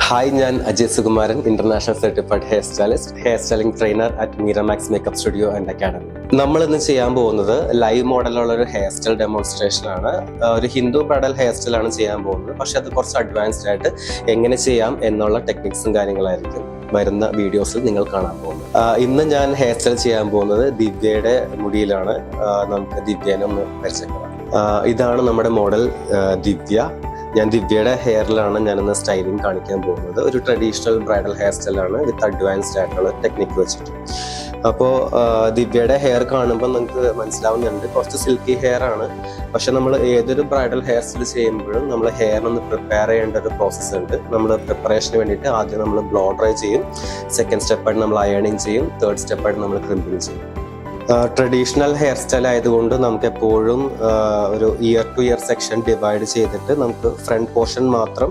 Hi, I'm Ajay Sukumaran, International Certified Hairstylist, Hairstyling Trainer at Meeramax Makeup Studio and Academy. നമ്മൾ ഇന്ന് ചെയ്യാൻ പോകുന്നത് live മോഡലുള്ള ഒരു hair style demonstration ആണ്. ഒരു ഹിന്ദു ബ്രൈഡൽ ഹെയർ സ്റ്റൈൽ ആണ് ചെയ്യാൻ പോകുന്നത്. പക്ഷെ അത് കുറച്ച് അഡ്വാൻസ്ഡ് ആയിട്ട് എങ്ങനെ ചെയ്യാം എന്നുള്ള ടെക്നിക്സും കാര്യങ്ങളായിരിക്കും വരുന്ന വീഡിയോസിൽ നിങ്ങൾ കാണാൻ പോകുന്നത്. ഇന്ന് ഞാൻ ഹെയർ സ്റ്റൈൽ ചെയ്യാൻ പോകുന്നത് ദിവ്യയുടെ മുടിയിലാണ്. നമുക്ക് ദിവ്യനെ ഒന്ന് പരിചയപ്പെടാം. ഇതാണ് നമ്മുടെ മോഡൽ ദിവ്യ. ഞാൻ ദിവ്യയുടെ ഹെയറിലാണ് ഞാനിന്ന് സ്റ്റൈലിംഗ് കാണിക്കാൻ പോകുന്നത്. ഒരു ട്രഡീഷണൽ ബ്രൈഡൽ ഹെയർ സ്റ്റൈലാണ് വിത്ത് അഡ്വാൻസ്ഡ് ആയിട്ടുള്ള ടെക്നിക്ക് വെച്ചിട്ട്. അപ്പോൾ ദിവ്യയുടെ ഹെയർ കാണുമ്പോൾ നമുക്ക് മനസ്സിലാവുന്നുണ്ട് കുറച്ച് സിൽക്കി ഹെയർ ആണ്. പക്ഷെ നമ്മൾ ഏതൊരു ബ്രൈഡൽ ഹെയർ സ്റ്റൈൽ ചെയ്യുമ്പോഴും നമ്മൾ ഹെയറിനൊന്ന് പ്രിപ്പയർ ചെയ്യേണ്ട ഒരു പ്രോസസ്സ് ഉണ്ട്. നമ്മൾ പ്രിപ്പറേഷന് വേണ്ടിയിട്ട് ആദ്യം നമ്മൾ ബ്ലോ ഡ്രൈ ചെയ്യും, സെക്കൻഡ് സ്റ്റെപ്പായിട്ട് നമ്മൾ അയണിങ് ചെയ്യും, തേർഡ് സ്റ്റെപ്പായിട്ട് നമ്മൾ ക്രിമ്പിങ് ചെയ്യും. ട്രഡീഷണൽ ഹെയർ സ്റ്റൈൽ ആയതുകൊണ്ട് നമുക്ക് എപ്പോഴും ഒരു year two year section divide ചെയ്തിട്ട് നമുക്ക് ഫ്രണ്ട് പോർഷൻ മാത്രം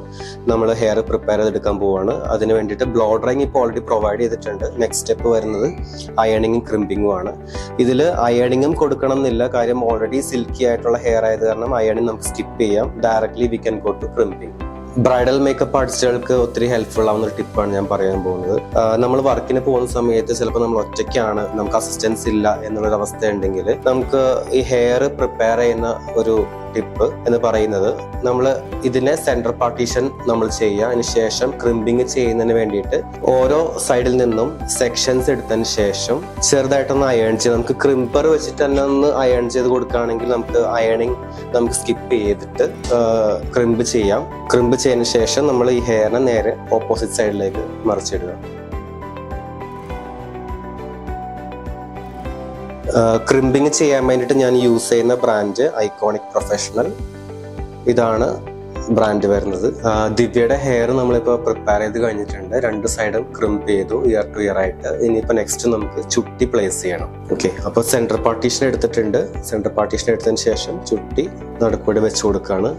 നമ്മൾ ഹെയർ പ്രിപ്പയർ ചെയ്തെടുക്കാൻ പോവാണ്. അതിന് വേണ്ടിയിട്ട് ബ്ലോ ഡ്രൈയിങ് ഇപ്പോൾ ഓൾറെഡി പ്രൊവൈഡ് ചെയ്തിട്ടുണ്ട്. നെക്സ്റ്റ് സ്റ്റെപ്പ് വരുന്നത് അയണിങ്ങും ക്രിമ്പിങ്ങും ആണ്. ഇതിൽ അയണിങ്ങും കൊടുക്കണം എന്നില്ല, കാര്യം ഓൾറെഡി സിൽക്കി ആയിട്ടുള്ള ഹെയർ ആയത് കാരണം അയണിങ് നമുക്ക് സ്കിപ്പ് ചെയ്യാം. Directly we can go to crimping. Bridal makeup ആർട്ടിസ്റ്റുകൾക്ക് ഒത്തിരി ഹെൽപ്ഫുൾ ആവുന്ന ഒരു ടിപ്പാണ് ഞാൻ പറയാൻ പോകുന്നത്. നമ്മൾ വർക്കിന് പോകുന്ന സമയത്ത് ചിലപ്പോൾ നമ്മൾ ഒറ്റയ്ക്കാണ്, നമുക്ക് അസിസ്റ്റൻസ് ഇല്ല എന്നുള്ളൊരു അവസ്ഥ ഉണ്ടെങ്കിൽ നമുക്ക് ഈ ഹെയർ പ്രിപ്പയർ ചെയ്യുന്ന ഒരു ടിപ്പ് എന്ന് പറയുന്നത് നമ്മൾ ഇതിനെ സെന്റർ പാർട്ടീഷൻ നമ്മൾ ചെയ്യുക. അതിന് ശേഷം ക്രിമ്പിങ് ചെയ്യുന്നതിന് വേണ്ടിയിട്ട് ഓരോ സൈഡിൽ നിന്നും സെക്ഷൻസ് എടുത്തതിന് ശേഷം ചെറുതായിട്ടൊന്ന് അയൺ ചെയ്ത് നമുക്ക് ക്രിമ്പർ വെച്ചിട്ട് തന്നെ ഒന്ന് അയൺ ചെയ്ത് കൊടുക്കുകയാണെങ്കിൽ നമുക്ക് അയണിങ് നമുക്ക് സ്കിപ്പ് ചെയ്തിട്ട് ക്രിമ്പ് ചെയ്യാം. ക്രിമ്പ് ചെയ്തതിന് ശേഷം നമ്മൾ ഈ ഹെയറിനെ നേരെ ഓപ്പോസിറ്റ് സൈഡിലേക്ക് മറിച്ചിടുക. ക്രിമ്പിങ് ചെയ്യാൻ വേണ്ടിയിട്ട് ഞാൻ യൂസ് ചെയ്യുന്ന ബ്രാൻഡ് ഐക്കോണിക് പ്രൊഫഷണൽ. ഇതാണ് ബ്രാൻഡ് വരുന്നത്. ദിവ്യയുടെ ഹെയർ നമ്മളിപ്പോൾ പ്രിപ്പയർ ചെയ്ത് കഴിഞ്ഞിട്ടുണ്ട്. രണ്ട് സൈഡും ക്രിമ്പ് ചെയ്തു ഇയർ ടു ഇയർ ആയിട്ട്. ഇനിയിപ്പോൾ നെക്സ്റ്റ് നമുക്ക് ചുട്ടി പ്ലേസ് ചെയ്യണം. ഓക്കെ, അപ്പോൾ സെൻട്രൽ പാർട്ടീഷൻ എടുത്തിട്ടുണ്ട്. സെൻട്രൽ പാർട്ടീഷൻ എടുത്തതിന് ശേഷം ചുട്ടി നടുക്കൂടെ വെച്ച് കൊടുക്കുകയാണ്.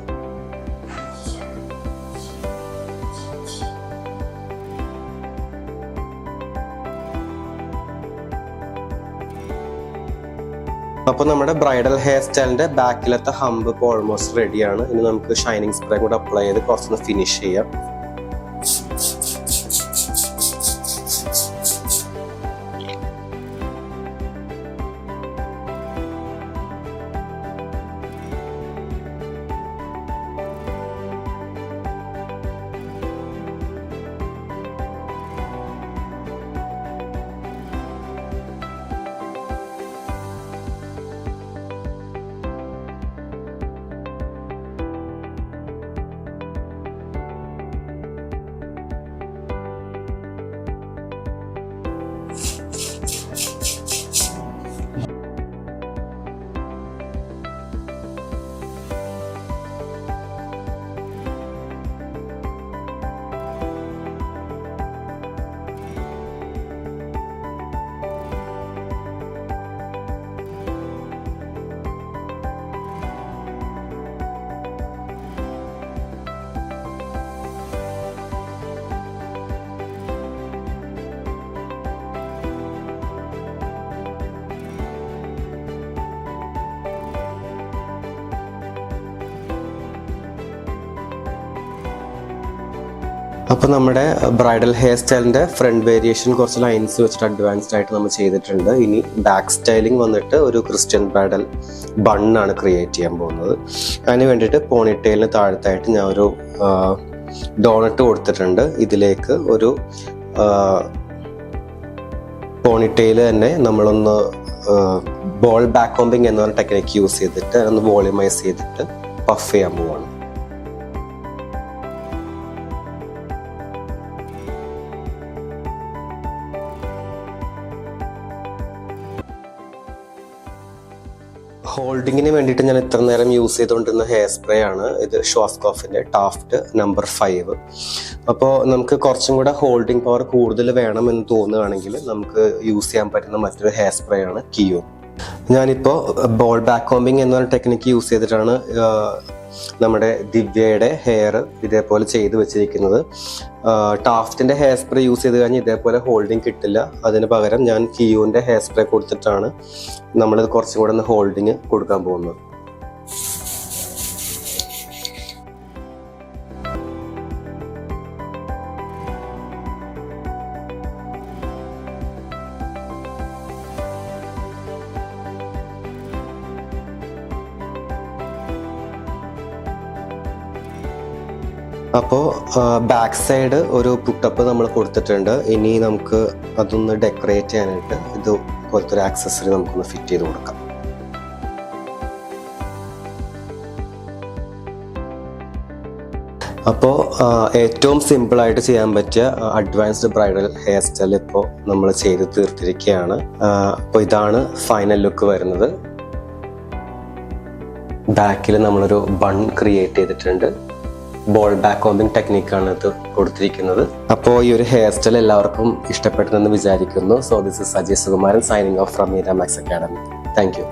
അപ്പോൾ നമ്മുടെ ബ്രൈഡൽ ഹെയർ സ്റ്റൈലിന്റെ ബാക്കിലത്തെ ഹമ്പ് ഇപ്പോൾ ഓൾമോസ്റ്റ് റെഡിയാണ്. ഇനി നമുക്ക് ഷൈനിങ് സ്പ്രേ കൂടെ അപ്ലൈ ചെയ്ത് കുറച്ചൊന്ന് ഫിനിഷ് ചെയ്യാം. അപ്പോൾ നമ്മുടെ ബ്രൈഡൽ ഹെയർ സ്റ്റൈലിൻ്റെ ഫ്രണ്ട് വേരിയേഷൻ കുറച്ച് ലൈൻസ് വെച്ചിട്ട് അഡ്വാൻസ്ഡ് ആയിട്ട് നമ്മൾ ചെയ്തിട്ടുണ്ട്. ഇനി ബാക്ക് സ്റ്റൈലിംഗ് വന്നിട്ട് ഒരു ക്രിസ്ത്യൻ ബ്രൈഡൽ ബണ്ണാണ് ക്രിയേറ്റ് ചെയ്യാൻ പോകുന്നത്. അതിന് വേണ്ടിയിട്ട് പോണിറ്റെയിലിന് താഴത്തായിട്ട് ഞാൻ ഒരു ഡോണറ്റ് കൊടുത്തിട്ടുണ്ട്. ഇതിലേക്ക് ഒരു പോണിറ്റെയിൽ തന്നെ നമ്മളൊന്ന് ബോൾ ബാക്ക് കോമ്പിങ് എന്ന ടെക്നിക്ക് യൂസ് ചെയ്തിട്ട് അതൊന്ന് വോളിമൈസ് ചെയ്തിട്ട് പഫ് ചെയ്യാൻ പോവാണ്. ഹോൾഡിങ്ങിന് വേണ്ടിയിട്ട് ഞാൻ ഇത്ര നേരം യൂസ് ചെയ്തുകൊണ്ടിരുന്ന ഹെയർ സ്പ്രേ ആണ് ഇത്, ഷോസ്കോഫിൻ്റെ ടാഫ്റ്റ് നമ്പർ 5. അപ്പോൾ നമുക്ക് കുറച്ചും കൂടെ ഹോൾഡിംഗ് പവർ കൂടുതൽ വേണമെന്ന് തോന്നുകയാണെങ്കിൽ നമുക്ക് യൂസ് ചെയ്യാൻ പറ്റുന്ന മറ്റൊരു ഹെയർ സ്പ്രേ ആണ് കിയോ. ഞാനിപ്പോൾ ബോൾ ബാക്ക് കോമ്പിങ് എന്ന ടെക്നിക്ക് യൂസ് ചെയ്തിട്ടാണ് നമ്മുടെ ദിവ്യയുടെ ഹെയർ ഇതേപോലെ ചെയ്ത് വെച്ചിരിക്കുന്നത്. ടാഫ്റ്റിൻ്റെ ഹെയർ സ്പ്രേ യൂസ് ചെയ്ത് കഴിഞ്ഞാൽ ഇതേപോലെ ഹോൾഡിങ് കിട്ടില്ല. അതിന് പകരം ഞാൻ കിയോൻ്റെ ഹെയർ സ്പ്രേ കൊടുത്തിട്ടാണ് നമ്മളിത് കുറച്ചും കൂടെ ഒന്ന് ഹോൾഡിങ് കൊടുക്കാൻ പോകുന്നത്. അപ്പോൾ ബാക്ക് സൈഡ് ഒരു പുട്ടപ്പ് നമ്മൾ കൊടുത്തിട്ടുണ്ട്. ഇനി നമുക്ക് അതൊന്ന് ഡെക്കറേറ്റ് ചെയ്യാനായിട്ട് ഇതുപോലത്തെ ഒരു ആക്സസറി നമുക്കൊന്ന് ഫിറ്റ് ചെയ്ത് കൊടുക്കാം. അപ്പോൾ ഏറ്റവും സിമ്പിളായിട്ട് ചെയ്യാൻ പറ്റിയ അഡ്വാൻസ്ഡ് ബ്രൈഡൽ ഹെയർ സ്റ്റൈൽ ഇപ്പോൾ നമ്മൾ ചെയ്ത് തീർത്തിരിക്കുകയാണ്. അപ്പോൾ ഇതാണ് ഫൈനൽ ലുക്ക് വരുന്നത്. ബാക്കിൽ നമ്മളൊരു ബൺ ക്രിയേറ്റ് ചെയ്തിട്ടുണ്ട്. ബോൾ ബാക്ക് കോമ്പിംഗ് ടെക്നിക്കാണ് ഇത് കൊടുത്തിരിക്കുന്നത്. അപ്പോൾ ഈ ഒരു ഹെയർ സ്റ്റൈൽ എല്ലാവർക്കും ഇഷ്ടപ്പെട്ടെന്ന് വിചാരിക്കുന്നു. So this is Ajay Sukumaran signing off from Miramax academy. Thank U.